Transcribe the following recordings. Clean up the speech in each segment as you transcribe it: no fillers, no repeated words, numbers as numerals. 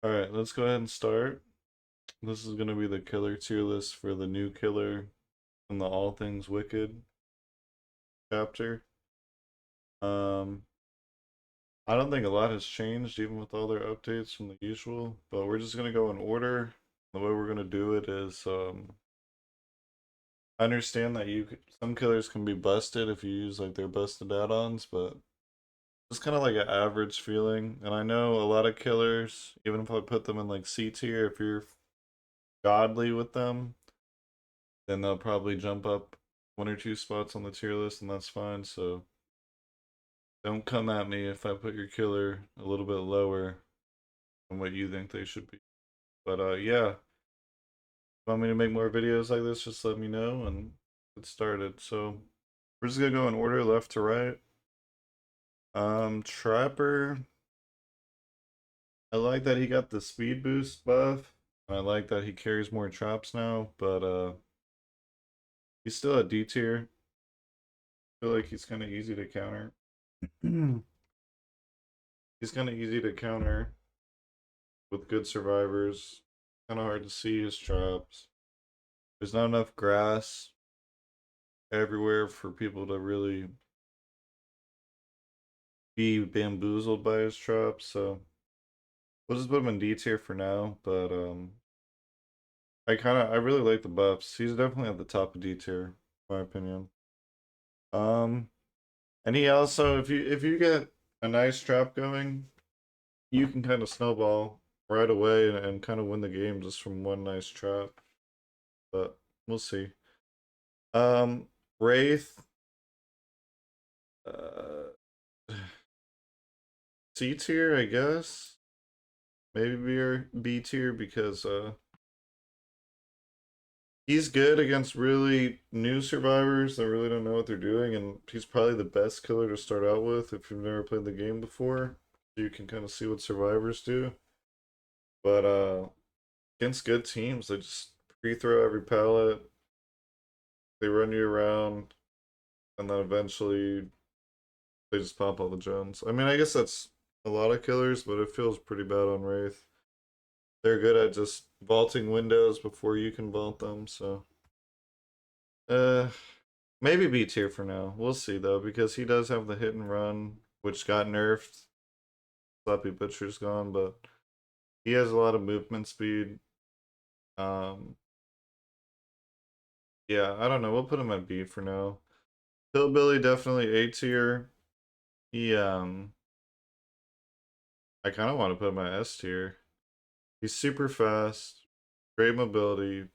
Alright, let's go ahead and start. This is going to be the killer tier list for the new killer in the All Things Wicked chapter. Um, I don't think a lot has changed even with all their updates from the usual, but we're just going to go in order. The way we're going to do it is I understand that some killers can be busted if you use like their busted add-ons, but it's kind of like an average feeling. And I know a lot of killers, even if I put them in like C tier, if you're godly with them, then they'll probably jump up one or two spots on the tier list, and that's fine. So don't come at me if I put your killer a little bit lower than what you think they should be. But yeah, if you want me to make more videos like this, just let me know and get started. So we're just gonna go in order, left to right. Trapper. I like that he got the speed boost buff. And I like that he carries more traps now, but he's still a D tier. I feel like he's kind of easy to counter. He's kind of easy to counter with good survivors. Kind of hard to see his traps. There's not enough grass everywhere for people to really be bamboozled by his traps. So we'll just put him in D tier for now. But I really like the buffs. He's definitely at the top of D tier, in my opinion. Um, and he also, if you get a nice trap going, you can kind of snowball right away and kind of win the game just from one nice trap. But we'll see. Wraith. Uh, C tier, I guess. Maybe B tier because he's good against really new survivors that really don't know what they're doing, and he's probably the best killer to start out with if you've never played the game before. You can kind of see what survivors do. But against good teams, they just pre-throw every pallet. They run you around, and then eventually they just pop all the gens. I mean, I guess that's a lot of killers, but it feels pretty bad on Wraith. They're good at just vaulting windows before you can vault them, so uh maybe B tier for now. We'll see though, because he does have the hit and run, which got nerfed. Sloppy Butcher's gone, but he has a lot of movement speed. Um yeah, I don't know. We'll put him at B for now. Hillbilly definitely A tier. He I kinda want to put him at S tier. He's super fast, great mobility,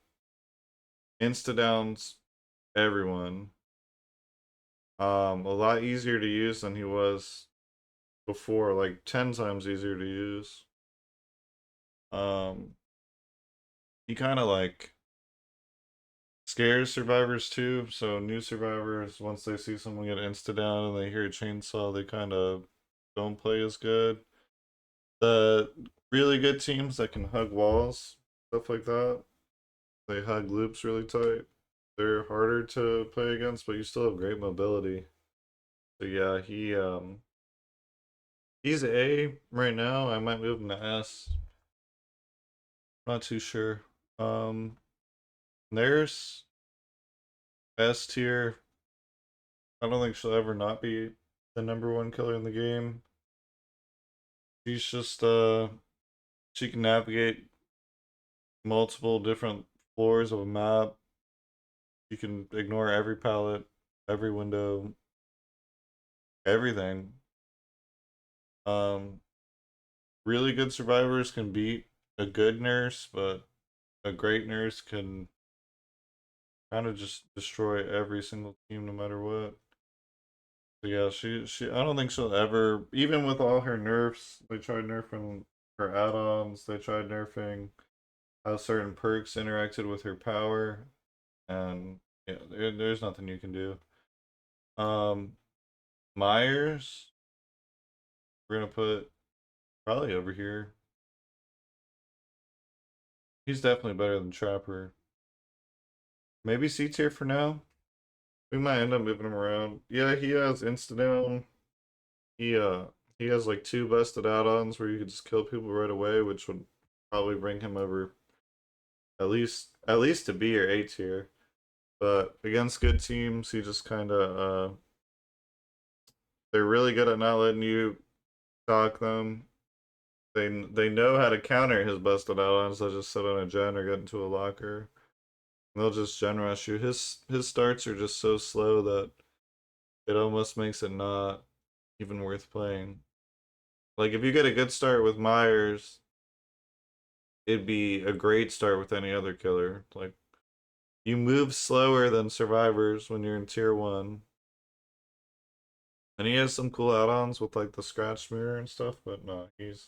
insta downs everyone. A lot easier to use than he was before, like 10 times easier to use. Um, he kind of like scares survivors too. So new survivors, once they see someone get insta down and they hear a chainsaw, they kind of don't play as good. The really good teams that can hug walls, stuff like that, they hug loops really tight. They're harder to play against, but you still have great mobility. So yeah, he's A right now. I might move him to S. Not too sure. Um, Nurse S tier. I don't think she'll ever not be the number one killer in the game. She's just she can navigate multiple different floors of a map. You can ignore every pallet, every window, everything. Um, really good survivors can beat a good nurse, but a great nurse can kind of just destroy every single team no matter what. So yeah, she I don't think she'll ever, even with all her nerfs, they tried nerfing her add-ons, they tried nerfing how certain perks interacted with her power, and yeah, there's nothing you can do. Um Myers, we're gonna put probably over here. He's definitely better than Trapper. Maybe C tier for now. We might end up moving him around. Yeah, he has insta down. He uh he has like two busted add-ons where you can just kill people right away, which would probably bring him over at least to B or A tier. But against good teams, he just kind of they're really good at not letting you dock them. They know how to counter his busted out, so they'll just sit on a gen or get into a locker. And they'll just gen rush you. His starts are just so slow that it almost makes it not even worth playing. Like if you get a good start with Myers, it'd be a great start with any other killer. Like you move slower than survivors when you're in tier one. And he has some cool add-ons with like the scratch mirror and stuff, but no, he's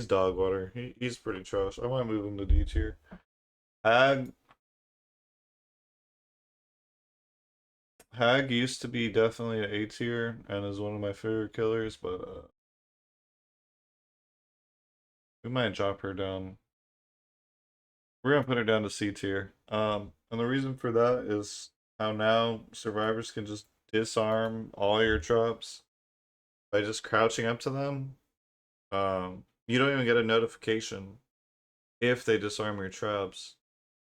dog water. He's pretty trash. I might move him to D tier. Hag Hag used to be definitely an A tier and is one of my favorite killers, but we might drop her down. We're gonna put her down to C tier. And the reason for that is how now survivors can just disarm all your traps by just crouching up to them. You don't even get a notification if they disarm your traps,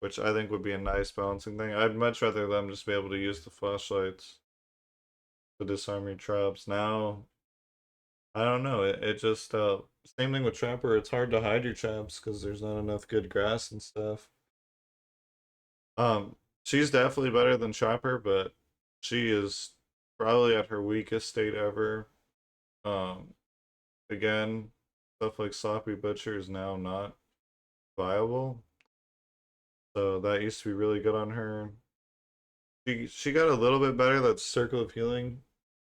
which I think would be a nice balancing thing. I'd much rather them just be able to use the flashlights to disarm your traps. Now, I don't know. It just same thing with Trapper. It's hard to hide your traps because there's not enough good grass and stuff. She's definitely better than Trapper, but she is probably at her weakest state ever. Um, again, stuff like Sloppy Butcher is now not viable. So that used to be really good on her. She got a little bit better. That Circle of Healing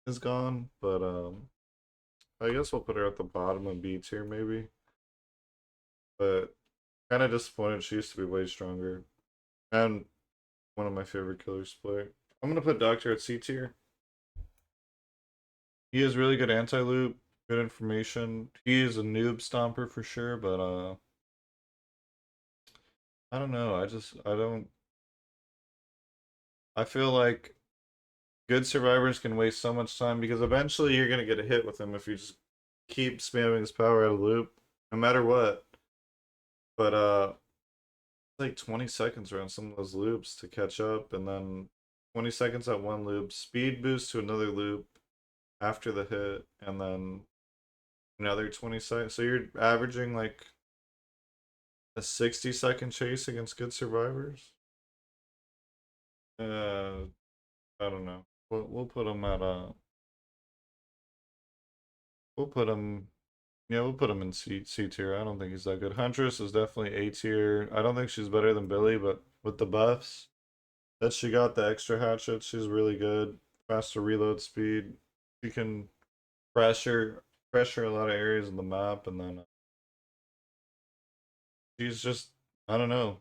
is gone, but I guess we'll put her at the bottom of B tier maybe. But kind of disappointed. She used to be way stronger, and one of my favorite killers to play. I'm gonna put Doctor at C tier. He has really good anti-loop, good information. He is a noob stomper for sure, but I don't know. I don't. I feel like good survivors can waste so much time because eventually you're gonna get a hit with him if you just keep spamming his power out of loop, no matter what. But like 20 seconds around some of those loops to catch up, and then 20 seconds at one loop, speed boost to another loop after the hit, and then another 20 seconds. So you're averaging like a 60-second chase against good survivors. I don't know. We'll put him at we'll put him yeah, we'll put him in C tier. I don't think he's that good. Huntress is definitely A tier. I don't think she's better than Billy, but with the buffs that she got, the extra hatchet, she's really good. Faster reload speed. She can pressure a lot of areas of the map, and then she's just I don't know,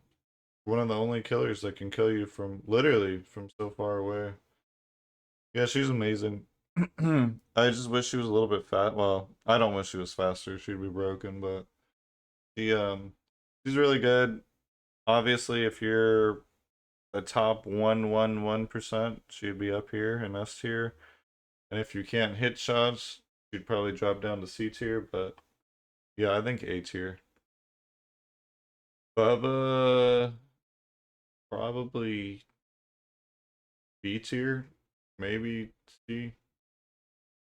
one of the only killers that can kill you from literally from so far away. Yeah, she's amazing. I just wish she was a little bit fat. Well, I don't wish she was faster. She'd be broken, but she she's really good. Obviously, if you're the top 111%, she'd be up here in S tier. And if you can't hit shots, she'd probably drop down to C tier, but yeah, I think A tier. Bubba probably B tier, maybe C.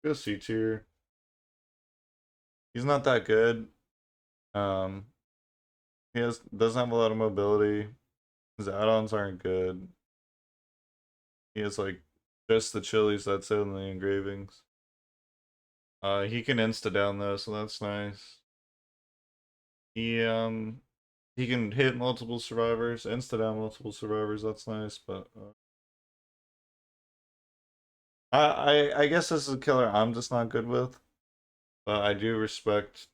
Go C tier. He's not that good. Um, he doesn't have a lot of mobility. His add-ons aren't good. He has like just the chilies that's in the engravings. He can insta down though, so that's nice. He can hit multiple survivors, insta down multiple survivors. That's nice, but I guess this is a killer I'm just not good with. But I do respect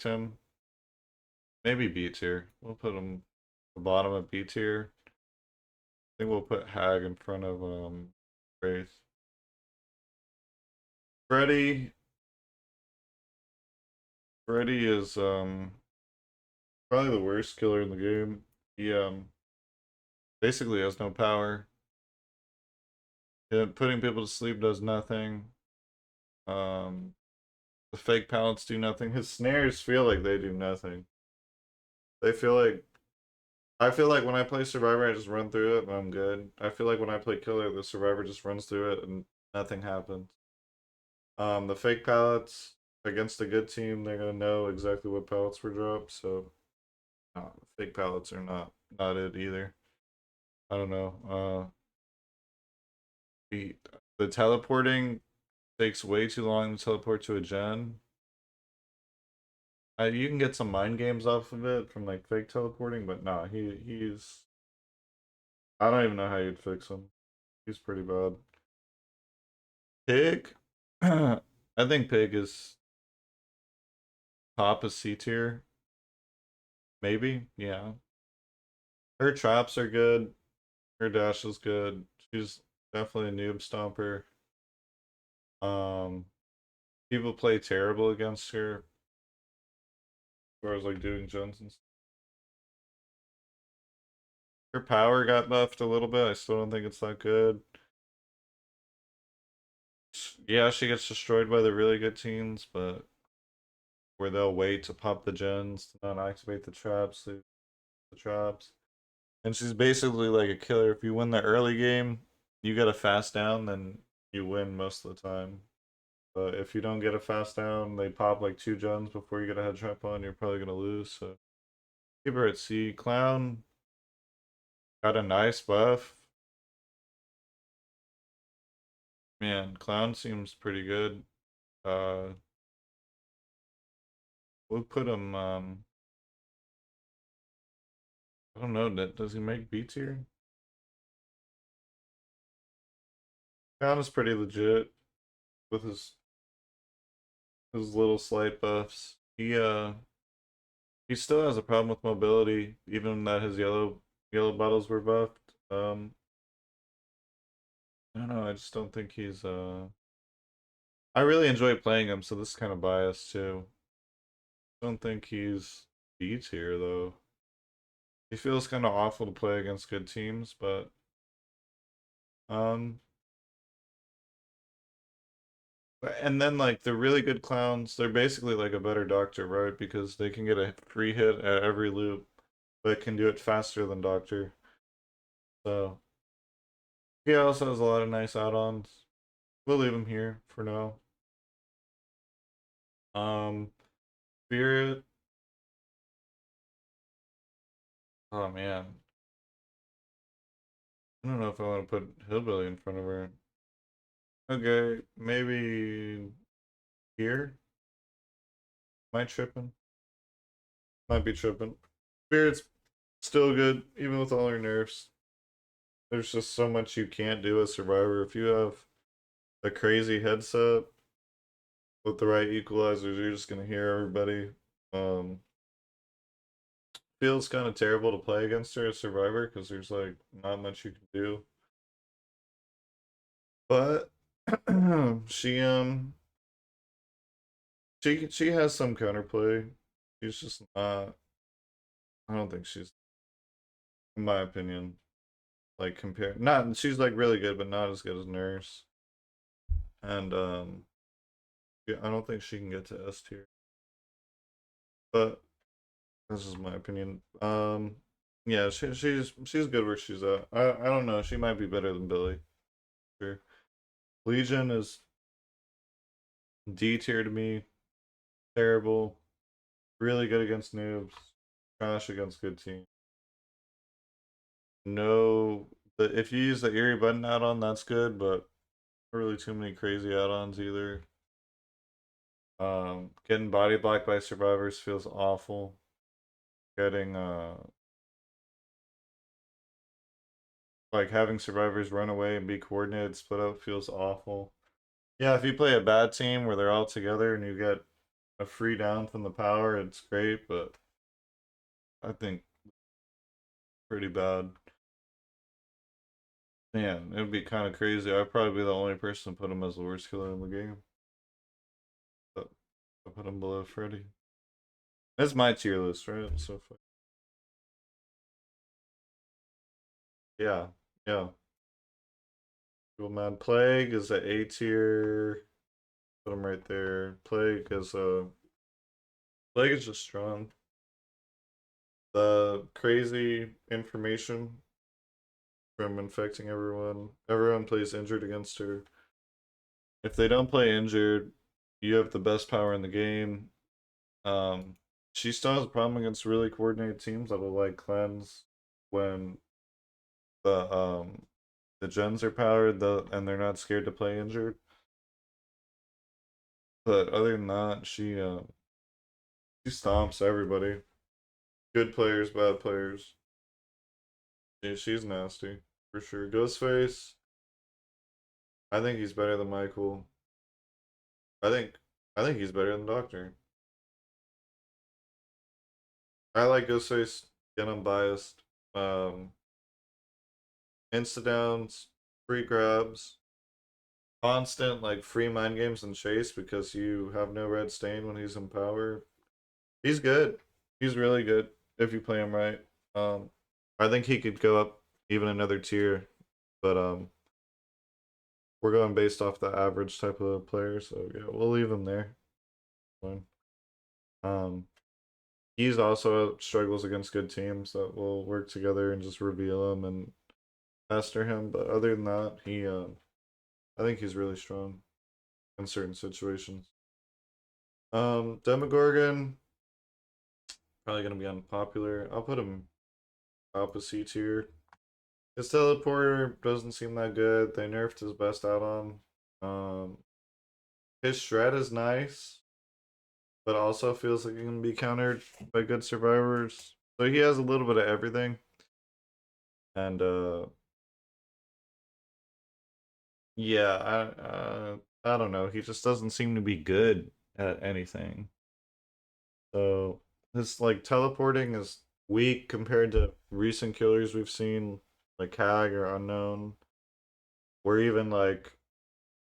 him. Maybe B tier. We'll put him the bottom of B tier. I think we'll put Hag in front of Wraith. Freddy Freddy is probably the worst killer in the game. He basically has no power. Yeah, putting people to sleep does nothing. Um the fake pallets do nothing. His snares feel like they do nothing. They feel like I feel like when I play Survivor, I just run through it and I'm good. I feel like when I play Killer, the Survivor just runs through it and nothing happens. The fake pallets against a good team, they're gonna know exactly what pallets were dropped. So fake pallets are not it either. I don't know. The the teleporting takes way too long to teleport to a gen. You can get some mind games off of it from like fake teleporting, but nah, he's I don't even know how you'd fix him. He's pretty bad. Pig, I think Pig is top of C tier. Maybe, yeah. Her traps are good. Her dash is good. She's definitely a noob stomper. Um, People play terrible against her as far as like doing gens and stuff. Her power got buffed a little bit. I still don't think it's that good. Yeah, she gets destroyed by the really good teams, but where they'll wait to pop the gens to not activate the traps, the traps. And she's basically like a killer. If you win the early game, you get a fast down, then you win most of the time. But if you don't get a fast down, they pop like two gens before you get a head trap on, you're probably gonna lose. So keep her at C. Clown got a nice buff. Man, Clown seems pretty good. Uh we'll put him I don't know, does he make B tier? Clown is pretty legit with his little slight buffs. He still has a problem with mobility, even that his yellow bottles were buffed. I don't know, I just don't think he's I really enjoy playing him, so this is kind of biased too. I don't think he's B tier though. He feels kind of awful to play against good teams, but um and then like the really good clowns, they're basically like a better doctor, right? Because they can get a free hit at every loop, but can do it faster than doctor. So he also has a lot of nice add-ons. We'll leave him here for now. Um Spirit, oh man. I don't know if I want to put Hillbilly in front of her. Okay, maybe here. Am I tripping? Might be tripping. Spirit's still good, even with all her nerfs. There's just so much you can't do as Survivor. If you have a crazy headset with the right equalizers, you're just gonna hear everybody. Um, Feels kind of terrible to play against her as Survivor because there's like not much you can do. But she she has some counterplay. She's just not. I don't think she's, in my opinion, like compare. Not she's like really good, but not as good as Nurse. And yeah, I don't think she can get to S tier. But this is my opinion. Yeah, she's good where she's at. I don't know. She might be better than Billy. Sure. Legion is D tier to me. Terrible. Really good against noobs. Trash against good teams. No, if you use the Eerie button add-on, that's good, but not really too many crazy add-ons either. Getting body blocked by survivors feels awful. Getting like having survivors run away and be coordinated split up feels awful. Yeah, if you play a bad team where they're all together and you get a free down from the power, it's great, but I think pretty bad. Man, it would be kind of crazy. I'd probably be the only person to put him as the worst killer in the game. But I put him below Freddy. That's my tier list, right? So yeah, yeah. Cool, man. Plague is a A tier. Put him right there. Plague is just strong. The crazy information from infecting everyone. Everyone plays injured against her. If they don't play injured, you have the best power in the game. Um, she still has a problem against really coordinated teams that will like cleanse when the gens are powered and they're not scared to play injured. But other than that, she stomps everybody. Good players, bad players. She's nasty for sure. Ghostface, I think he's better than Michael. I think I think he's better than Doctor. I like Ghostface. Again, I'm biased. Um, Insta downs, free grabs, constant like free mind games and chase because you have no red stain when he's in power. He's good. He's really good if you play him right. Um, I think he could go up even another tier, but we're going based off the average type of player, so yeah, we'll leave him there. Fine. Um, he's also struggles against good teams that will work together and just reveal him and pester him. But other than that, I think he's really strong in certain situations. Demogorgon probably gonna be unpopular. I'll put him top of C tier. His teleporter doesn't seem that good. They nerfed his best out on. Um, his shred is nice, but also feels like it can be countered by good survivors. So he has a little bit of everything. And yeah, I don't know. He just doesn't seem to be good at anything. So his like teleporting is weak compared to recent killers we've seen, like Hag or Unknown. Or even like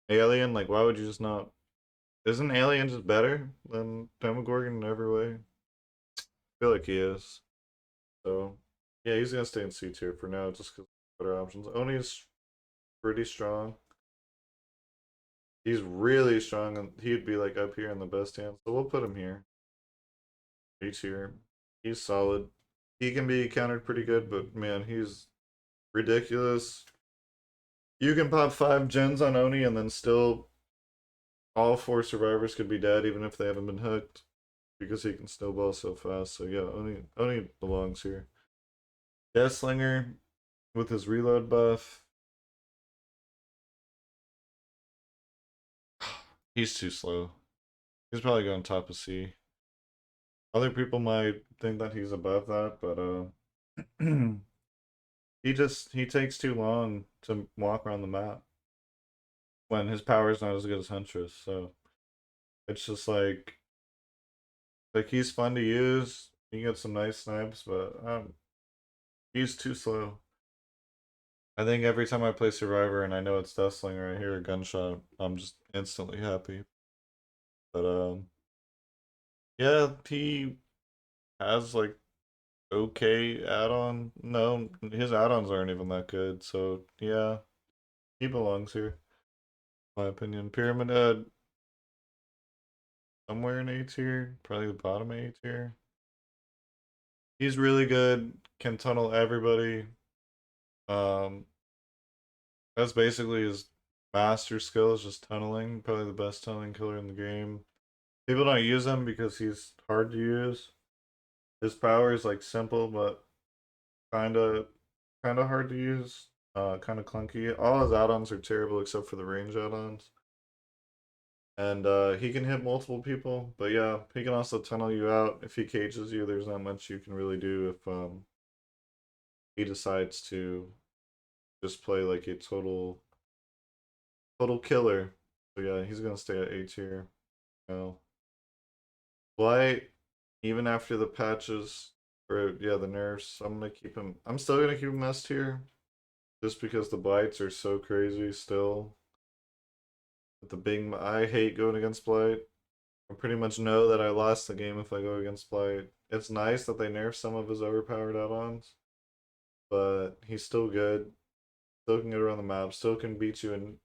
Alien. Like, why would you just not? Isn't Alien just better than Demogorgon in every way? I feel like he is. So yeah, he's gonna stay in C tier for now, just because better options. Oni's pretty strong. He's really strong, and he'd be like up here in the best hands. So we'll put him here. A tier. He's solid. He can be countered pretty good, but man, he's ridiculous. You can pop 5 gens on Oni, and then still all 4 survivors could be dead, even if they haven't been hooked, because he can snowball so fast. So yeah, Oni belongs here. Deathslinger with his reload buff. He's too slow. He's probably going top of C. Other people might think that he's above that, but he takes too long to walk around the map when his power is not as good as Huntress. So it's just like he's fun to use. You get some nice snipes, but he's too slow. I think every time I play Survivor and I know it's Deathslinger, I hear a gunshot, I'm just instantly happy. But yeah, he has like okay add-on. No, his add-ons aren't even that good. So yeah, he belongs here, in my opinion. Pyramid Head somewhere in A tier, probably the bottom A tier. He's really good. Can tunnel everybody. Um, that's basically his master skill is just tunneling. Probably the best tunneling killer in the game. People don't use him because he's hard to use. His power is like simple but kinda kinda hard to use. Kinda clunky. All his add-ons are terrible except for the range add-ons. And he can hit multiple people, but yeah, he can also tunnel you out. If he cages you, there's not much you can really do if he decides to just play like a total killer. So yeah, he's gonna stay at A tier. You know. Blight, even after the patches or yeah, the nerfs, I'm gonna keep him. I'm still gonna keep him S tier, just because the blights are so crazy still. With the big, I hate going against Blight. I pretty much know that I lost the game if I go against Blight. It's nice that they nerf some of his overpowered add-ons, but he's still good. Still can get around the map. Still can beat you in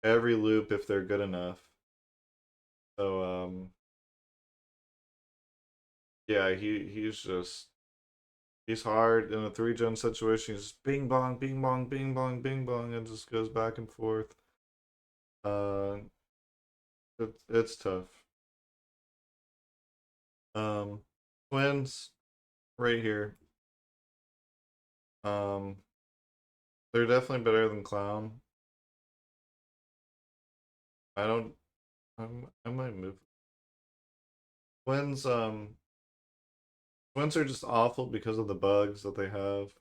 every loop if they're good enough. So yeah, he's just He's hard in a 3-gen situation. He's just bing bong, bing bong, bing bong, bing bong, and just goes back and forth. Uh, it's tough. Um, Twins right here. Um, they're definitely better than Clown. I don't. I might move. Twins. Twins are just awful because of the bugs that they have.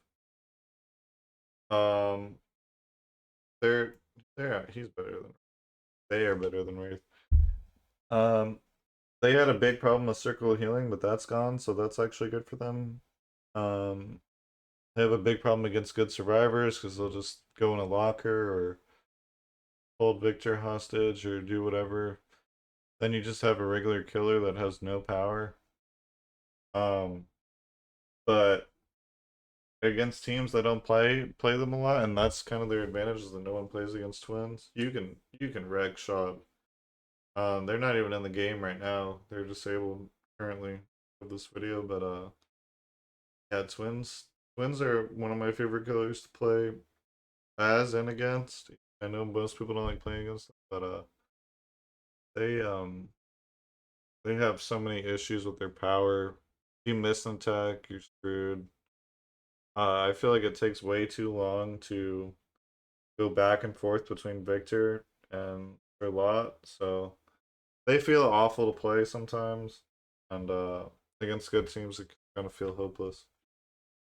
Um, they're he's better than they are better than Wraith. Um, they had a big problem with Circle of Healing, but that's gone, so that's actually good for them. Um, they have a big problem against good survivors because they'll just go in a locker or hold Victor hostage or do whatever. Then you just have a regular killer that has no power. Um, but against teams that don't play them a lot, and that's kind of their advantage is that no one plays against twins. You can wreck shop. They're not even in the game right now. They're disabled currently with this video, but yeah, twins are one of my favorite killers to play as and against. I know most people don't like playing against them, but they um they have so many issues with their power. If you miss an attack, you're screwed. I feel like it takes way too long to go back and forth between Victor and Lot, so they feel awful to play sometimes, and against good teams, it can kind of feel hopeless.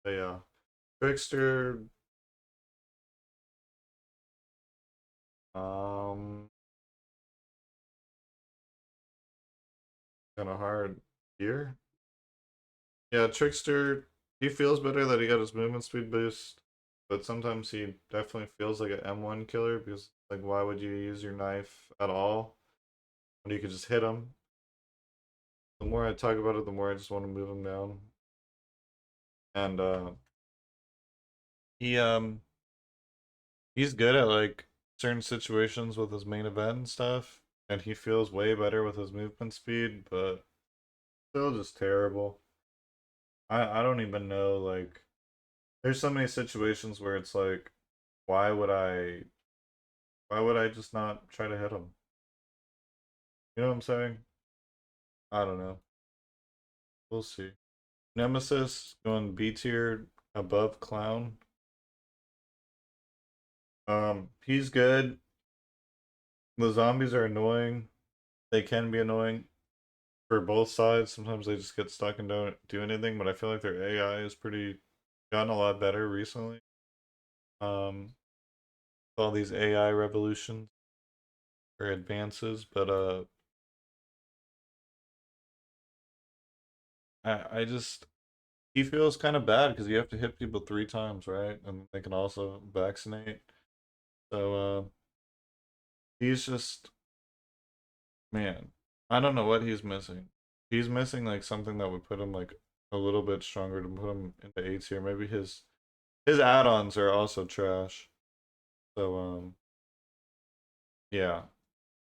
But yeah, Trickster, um, kind of hard here. Yeah, Trickster, he feels better that he got his movement speed boost, but sometimes he definitely feels like an M1 killer because, like, why would you use your knife at all when you could just hit him? The more I talk about it, the more I just want to move him down. And he he's good at like certain situations with his main event and stuff, and he feels way better with his movement speed, but still just terrible. I don't even know, like, there's so many situations where it's like, why would I why would I just not try to hit him? You know what I'm saying? I don't know. We'll see. Nemesis going B tier above Clown. He's good. The zombies are annoying. They can be annoying for both sides. Sometimes they just get stuck and don't do anything, but I feel like their AI is pretty gotten a lot better recently. Um, all these AI revolutions or advances, but I just he feels kind of bad because you have to hit people 3 times, right? And they can also vaccinate. So he's just man. I don't know what he's missing. He's missing like something that would put him like a little bit stronger to put him into A tier. Maybe his add-ons are also trash. So yeah.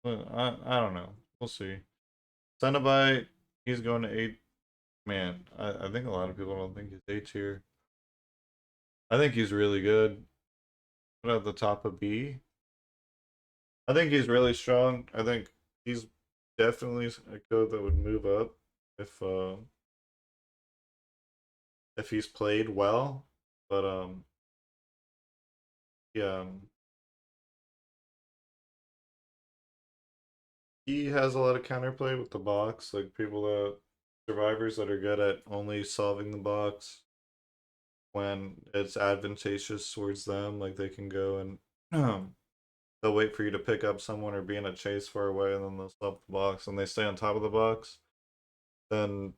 I don't know. We'll see. Cenobite, he's going to 8. Man, I think a lot of people don't think he's A tier. I think he's really good. Put at the top of B. I think he's really strong. I think he's definitely a code that would move up if uh if he's played well. But yeah, he has a lot of counterplay with the box, like people that survivors that are good at only solving the box when it's advantageous towards them, like they can go and they'll wait for you to pick up someone or be in a chase far away and then they'll stop the box and they stay on top of the box, then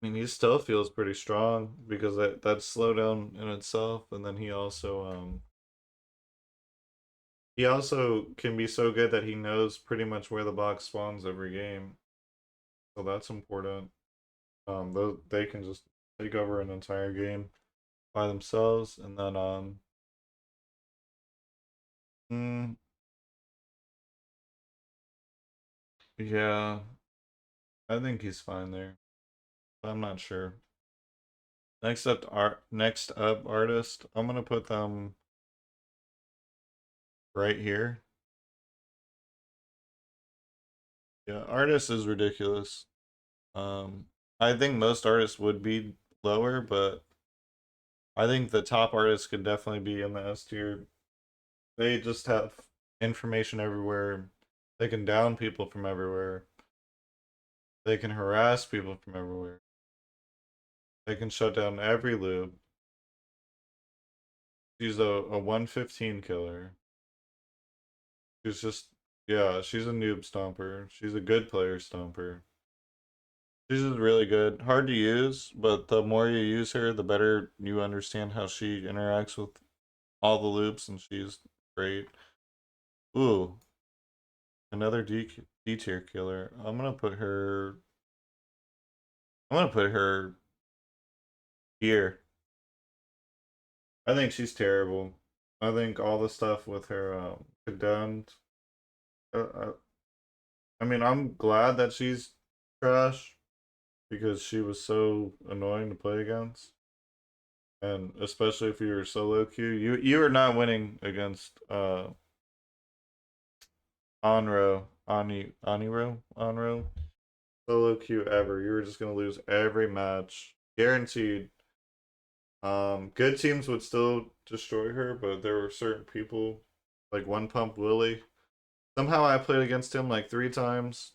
I mean he still feels pretty strong because that's slowdown in itself, and then he also can be so good that he knows pretty much where the box spawns every game. So that's important. They can just take over an entire game by themselves, and then mm, yeah, I think he's fine there. I'm not sure. Next up artist. I'm gonna put them right here. Yeah, artist is ridiculous. Um, I think most artists would be lower, but I think the top artists could definitely be in the S tier. They just have information everywhere. They can down people from everywhere. They can harass people from everywhere. They can shut down every loop. She's a 115 killer. She's just, yeah, she's a noob stomper. She's a good player stomper. She's just really good. Hard to use, but the more you use her, the better you understand how she interacts with all the loops, and she's great. Ooh, another D tier killer. I'm gonna put her here. I think she's terrible. I think all the stuff with her condemned. Uh, I mean, I'm glad that she's trash because she was so annoying to play against, and especially if you're solo queue, you are not winning against Onro solo queue ever. You were just gonna lose every match, guaranteed. Good teams would still destroy her, but there were certain people like One Pump Willie. Somehow I played against him like 3 times.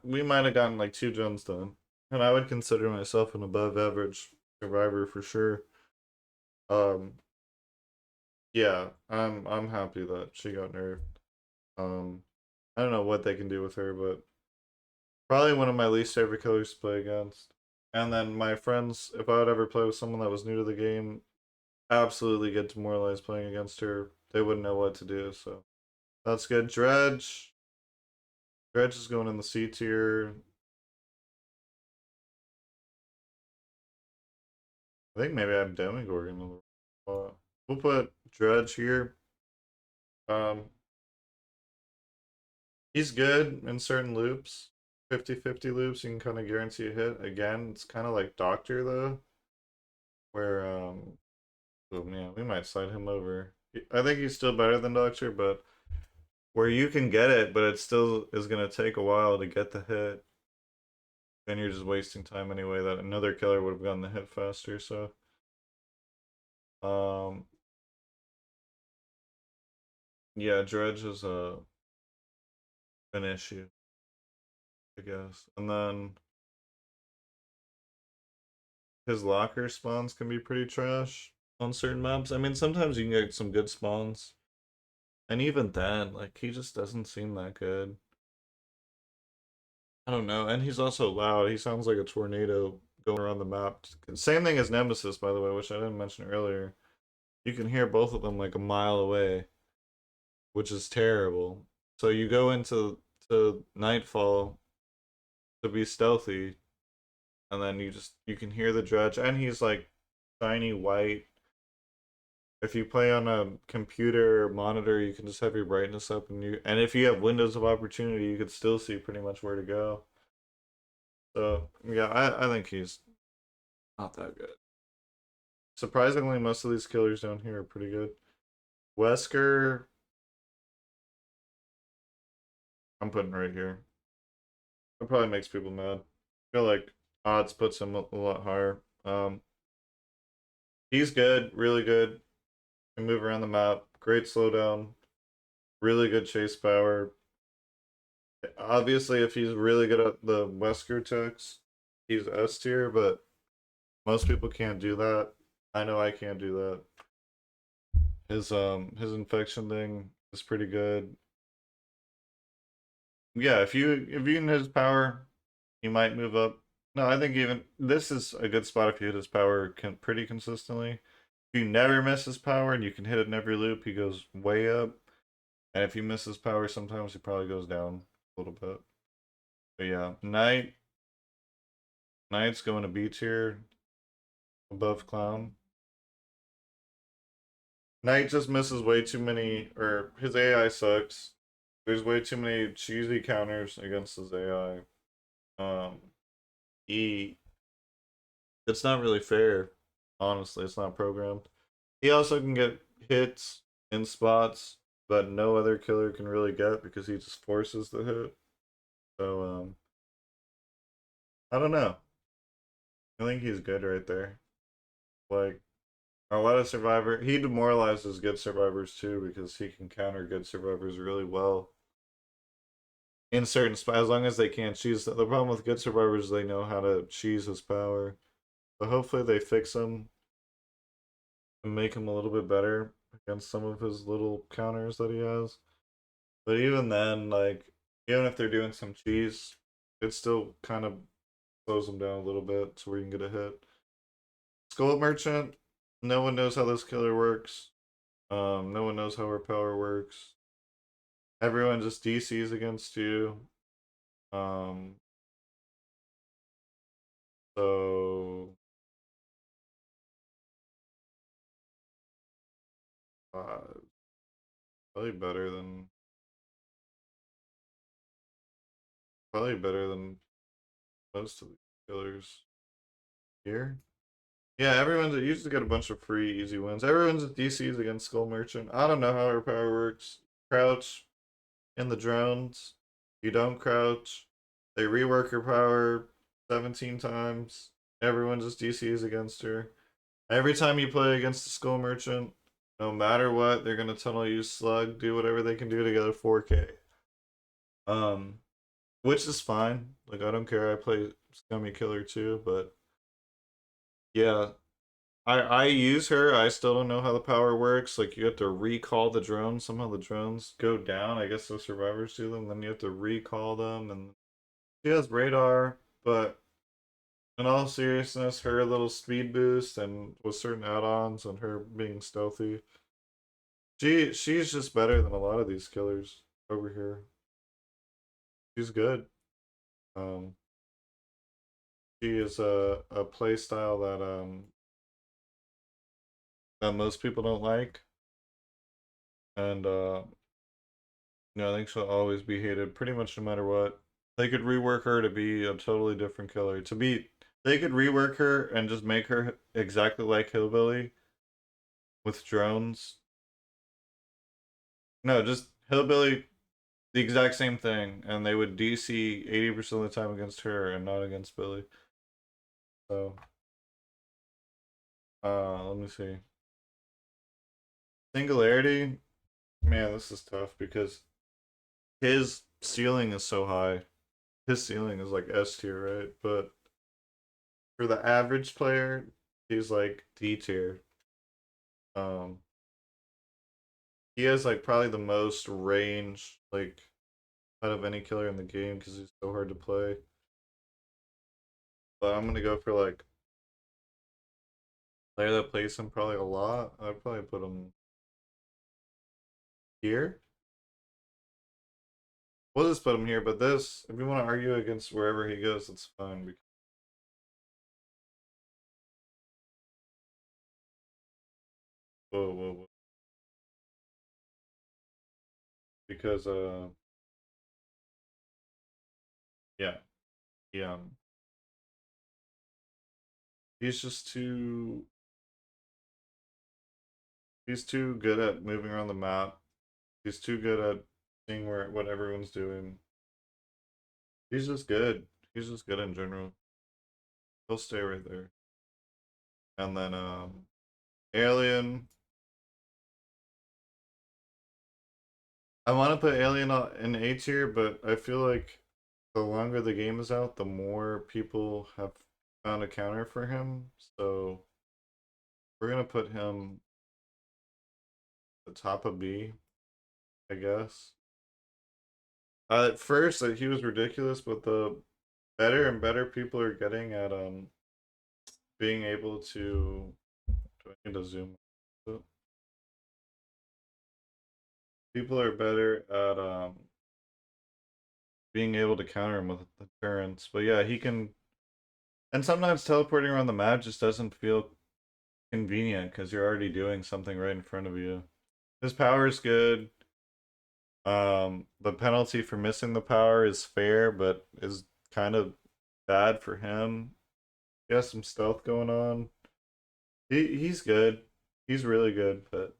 We might have gotten like 2 gens done, and I would consider myself an above average survivor for sure. Um, yeah, I'm happy that she got nerfed. Um, I don't know what they can do with her, but probably one of my least favorite killers to play against. And then my friends, if I would ever play with someone that was new to the game, absolutely get demoralized playing against her. They wouldn't know what to do, so that's good. Dredge. Dredge is going in the C tier. I think maybe I'm Demogorgon in the we'll put Dredge here. Um, he's good in certain loops. 50-50 loops, you can kind of guarantee a hit. Again, it's kind of like Doctor, though, where, oh, yeah, we might slide him over. I think he's still better than Doctor, but where you can get it, but it still is going to take a while to get the hit. Then you're just wasting time anyway. That another killer would have gotten the hit faster. So, um, yeah, Dredge is an issue, I guess. And then his locker spawns can be pretty trash on certain maps. I mean, sometimes you can get some good spawns, and even then, like he just doesn't seem that good. I don't know. And he's also loud. He sounds like a tornado going around the map. Same thing as Nemesis, by the way, which I didn't mention earlier. You can hear both of them like a mile away, which is terrible. So you go into Nightfall to be stealthy, and then you can hear the Dredge, and he's like shiny white. If you play on a computer or monitor, you can just have your brightness up, and if you have windows of opportunity, you could still see pretty much where to go. So yeah, I think he's not that good. Surprisingly, most of these killers down here are pretty good. Wesker, I'm putting right here. It probably makes people mad. I feel like odds puts him a lot higher. He's good, really good. Can move around the map. Great slowdown. Really good chase power. Obviously, if he's really good at the Wesker techs, he's S tier, but most people can't do that. I know I can't do that. His infection thing is pretty good. Yeah, if you can hit his power, he might move up. No, I think even this is a good spot if you hit his power pretty consistently. If you never miss his power and you can hit it in every loop, he goes way up. And if you miss his power, sometimes he probably goes down a little bit. But yeah, Knight's going to B tier above Clown. Knight just misses way too many, or his AI sucks. There's way too many cheesy counters against his AI. Um, he It's not really fair. Honestly, it's not programmed. He also can get hits in spots, but no other killer can really get because he just forces the hit. So I don't know. I think he's good right there. Like a lot of survivor, he demoralizes good survivors too because he can counter good survivors really well in certain spots as long as they can't cheese. The problem with good survivors is they know how to cheese his power. But hopefully they fix him and make him a little bit better against some of his little counters that he has. But even then, like, even if they're doing some cheese, it still kind of slows him down a little bit to where you can get a hit. Skull Merchant, no one knows how this killer works. No one knows how her power works. Everyone just DCs against you. Um, so uh, probably better than most of the killers here. Yeah, everyone's used to get a bunch of free easy wins. Everyone's at DCs against Skull Merchant. I don't know how her power works. Crouch in the drones. You don't crouch. They rework her power 17 times. Everyone just DCs against her. Every time you play against the Skull Merchant, no matter what, they're gonna tunnel you slug, do whatever they can do to get a 4K. Um, which is fine. Like I don't care. I play Scummy Killer too, but yeah, I use her. I still don't know how the power works. Like you have to recall the drones. Somehow the drones go down. I guess the survivors do them. Then you have to recall them, and she has radar. But in all seriousness, her little speed boost and with certain add-ons and her being stealthy, she's just better than a lot of these killers over here. She's good. Um, she is a play style that most people don't like, and I think she'll always be hated pretty much no matter what. They could rework her to be a totally different killer. They could rework her and just make her exactly like Hillbilly with drones. No, just Hillbilly, the exact same thing, and they would DC 80% of the time against her and not against Billy. So, let me see. Singularity, man, this is tough because his ceiling is so high. His ceiling is like S tier, right? But for the average player, he's like D tier. Um, he has like probably the most range like out of any killer in the game because he's so hard to play. But I'm gonna go for like player that plays him probably a lot. I'd probably put him here. We'll just put him here. But this, if you want to argue against wherever he goes, it's fine. Whoa, whoa, whoa. Because yeah, yeah. He's just too. He's too good at moving around the map. He's too good at seeing where what everyone's doing. He's just good. He's just good in general. He'll stay right there. And then Alien. I want to put Alien in A tier, but I feel like the longer the game is out, the more people have found a counter for him. So we're gonna put him at the top of B, I guess. At first, he was ridiculous, but the better and better people are getting at being able to. Do I need to zoom? People are better at being able to counter him with the turrets. But yeah, he can. And sometimes teleporting around the map just doesn't feel convenient because you're already doing something right in front of you. His power is good. The penalty for missing the power is fair, but is kind of bad for him. He has some stealth going on. He's good. He's really good, but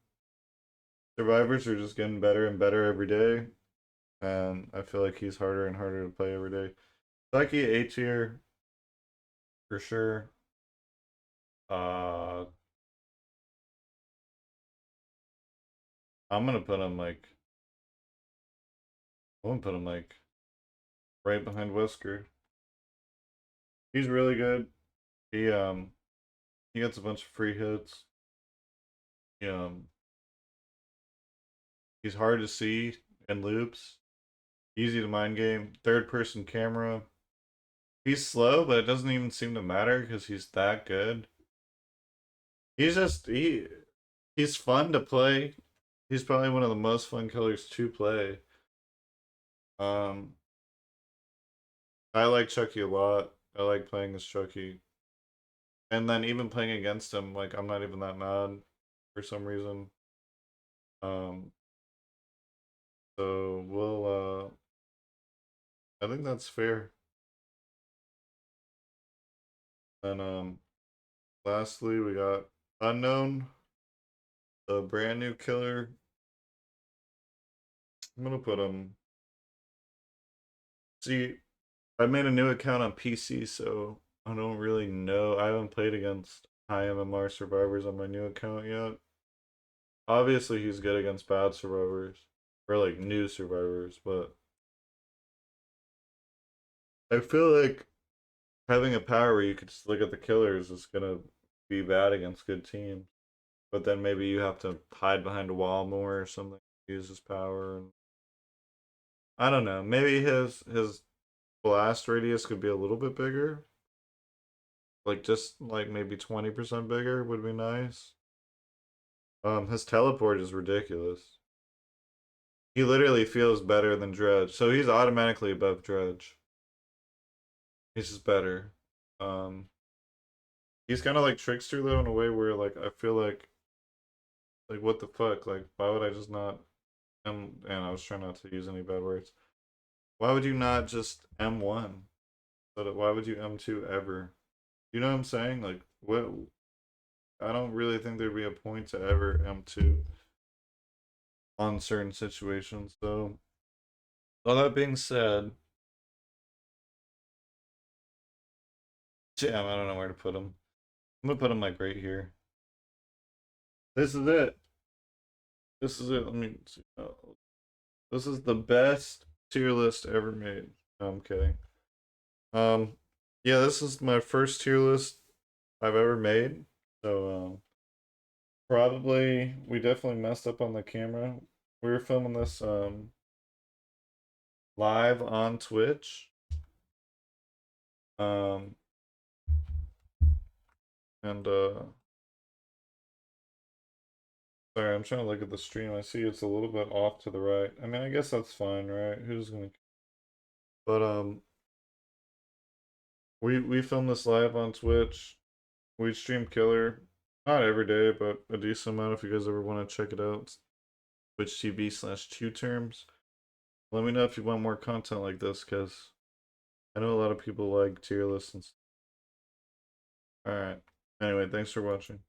survivors are just getting better and better every day, and I feel like he's harder and harder to play every day. Psyche A tier for sure. Uh, I'm gonna put him like I'm gonna put him like right behind Wesker. He's really good. He gets a bunch of free hits. He, he's hard to see in loops. Easy to mind game. Third person camera. He's slow, but it doesn't even seem to matter because he's that good. He's just he's fun to play. He's probably one of the most fun killers to play. Um, I like Chucky a lot. I like playing as Chucky, and then even playing against him, like I'm not even that mad for some reason. Um, so we'll I think that's fair. And lastly we got Unknown, the brand new killer. I'm gonna put him. See, I made a new account on PC, so I don't really know. I haven't played against high MMR survivors on my new account yet. Obviously, he's good against bad survivors or like new survivors, but I feel like having a power where you could just look at the killers is gonna be bad against good teams. But then maybe you have to hide behind a wall more or something. Use his power, and I don't know. Maybe his blast radius could be a little bit bigger. Like just like maybe 20% bigger would be nice. His teleport is ridiculous. He literally feels better than Dredge, so he's automatically above Dredge. He's just better. Um, he's kind of like Trickster though in a way where like I feel like what the fuck? Like why would I just not and I was trying not to use any bad words. Why would you not just M1? But why would you M2 ever? You know what I'm saying? Like what? I don't really think there'd be a point to ever M2 on certain situations. So all that being said, damn, I don't know where to put him. I'm gonna put him like right here. This is it. This is it. Let me see. This is the best tier list ever made. No, I'm kidding. Um, yeah, this is my first tier list I've ever made. So probably we definitely messed up on the camera. We were filming this live on Twitch. Um, and sorry, I'm trying to look at the stream. I see it's a little bit off to the right. I mean, I guess that's fine, right? Who's gonna? But we filmed this live on Twitch. We stream Killer, not every day, but a decent amount. If you guys ever want to check it out, Twitch TV/Twotermzz. Let me know if you want more content like this, cause I know a lot of people like tier lists and stuff. All right. Anyway, thanks for watching.